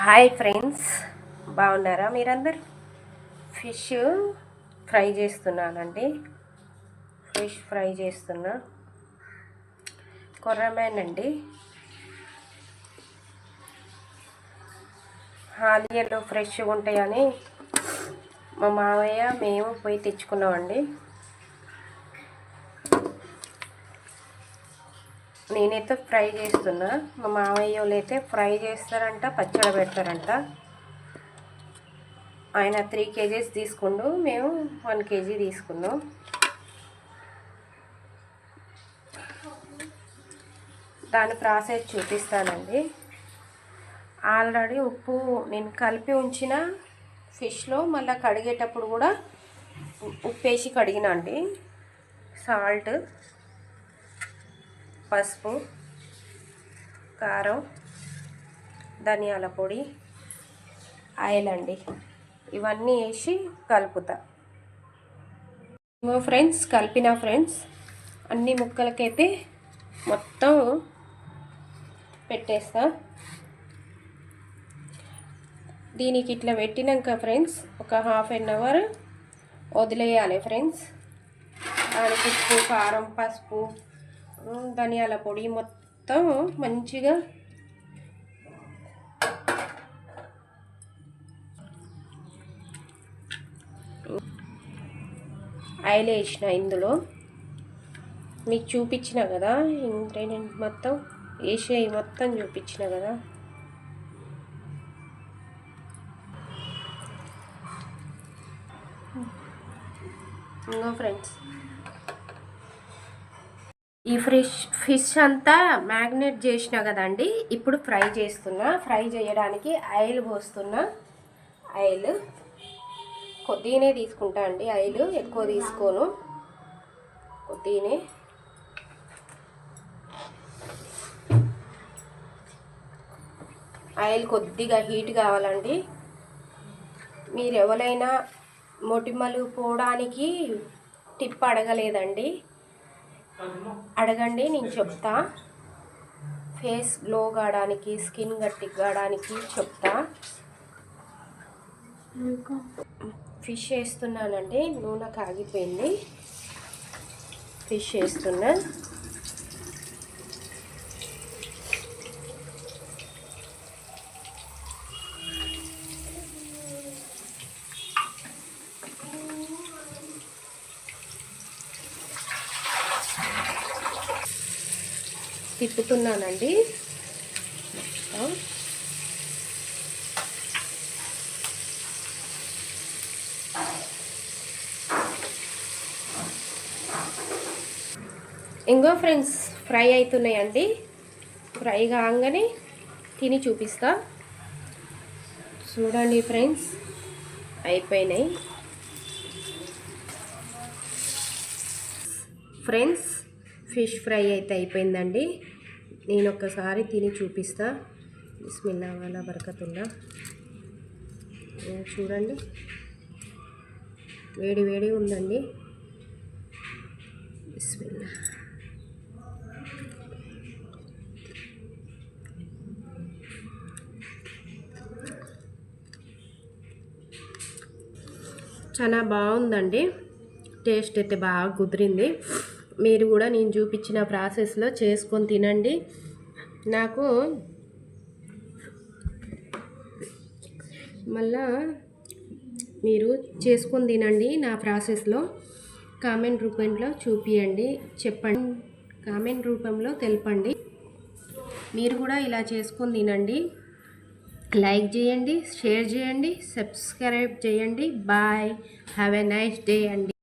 Hi friends, బాగున్నారా మీరందరు? Fish fry చేస్తున్నానండి. ఫిష్ ఫ్రై చేస్తున్నా. కొర్రమేనండి. హాలియాలో ఫ్రెష్గా ఉంటాయని మా మామయ్య మేము పోయి తెచ్చుకున్నామండి. నేనైతే ఫ్రై చేస్తున్నా. మా మామయ్య వాళ్ళు అయితే ఫ్రై చేస్తారంట, పచ్చడి పెడతారంట. ఆయన 3 kgs తీసుకుండు, మేము 1 kg తీసుకున్నాం. దాని ప్రాసెస్ చూపిస్తానండి. ఆల్రెడీ ఉప్పు నేను కలిపి ఉంచిన ఫిష్లో మళ్ళీ కడిగేటప్పుడు కూడా ఉప్పు వేసి కడిగినా అండి. సాల్ట్, పసుపు, కారం, ధనియాల పొడి, ఆయిల్ అండి, ఇవన్నీ వేసి కలుపుతా. ఫ్రెండ్స్ కలిపిన ఫ్రెండ్స్ అన్ని ముక్కలకైతే మొత్తం పెట్టేస్తా. దీనికి ఇట్లా పెట్టినాక ఫ్రెండ్స్ ఒక 1/2 అవర్ వదిలేయాలి ఫ్రెండ్స్. దానికి ఉప్పు, కారం, పసుపు, ధనియాల పొడి మొత్తం మంచిగా ఆయిల్ వేసిన. ఇందులో మీకు చూపించిన కదా, ఇంగ్రీడియంట్ మొత్తం వేసి మొత్తం చూపించిన కదా. ఇంకో ఫ్రెండ్స్ ఈ ఫిష్ అంతా మ్యాగ్నేట్ చేసినా కదండి. ఇప్పుడు ఫ్రై చేస్తున్నా. ఫ్రై చేయడానికి ఆయిల్ పోస్తున్నా. ఆయిల్ కొద్దిగానే తీసుకుంటా అండి. ఆయిల్ ఎక్కువ తీసుకోను, కొద్దిగానే. ఆయిల్ కొద్దిగా హీట్ కావాలండి. మీరు ఎవరైనా మొటిమలు పోవడానికి టిప్ అడగలేదండి, అడగండి, నేను చెప్తా. ఫేస్ గ్లో కావడానికి, స్కిన్ గట్టి కావడానికి చెప్తా. ఫిష్ వేస్తున్నానండి. నూనె కాగిపోయింది. ఫిష్ వేస్తున్నా. తిప్పుతున్నానండి. ఇంకో ఫ్రెండ్స్ ఫ్రై అవుతున్నాయండి. ఫ్రై కాగానే తిని చూపిస్తా. చూడండి ఫ్రెండ్స్, అయిపోయినాయి. ఫ్రెండ్స్ ఫిష్ ఫ్రై అయితే అయిపోయిందండి. నేను ఒక్కసారి తిని చూపిస్తా. బిస్మిల్లా వాలా బరకతుల్లా. చూడండి, వేడి వేడి ఉందండి. బిస్మిల్లా. చాలా బాగుందండి. టేస్ట్ అయితే బాగా కుదిరింది. మీరు కూడా నేను చూపించిన ప్రాసెస్లో చేసుకొని తినండి. నాకు మళ్ళా మీరు చేసుకొని తినండి. నా ప్రాసెస్లో కామెంట్ రూపంలో చూపియండి, చెప్పండి, కామెంట్ రూపంలో తెలపండి. మీరు కూడా ఇలా చేసుకొని తినండి. లైక్ చేయండి, షేర్ చేయండి, సబ్స్క్రైబ్ చేయండి. Bye, have a nice day అండి.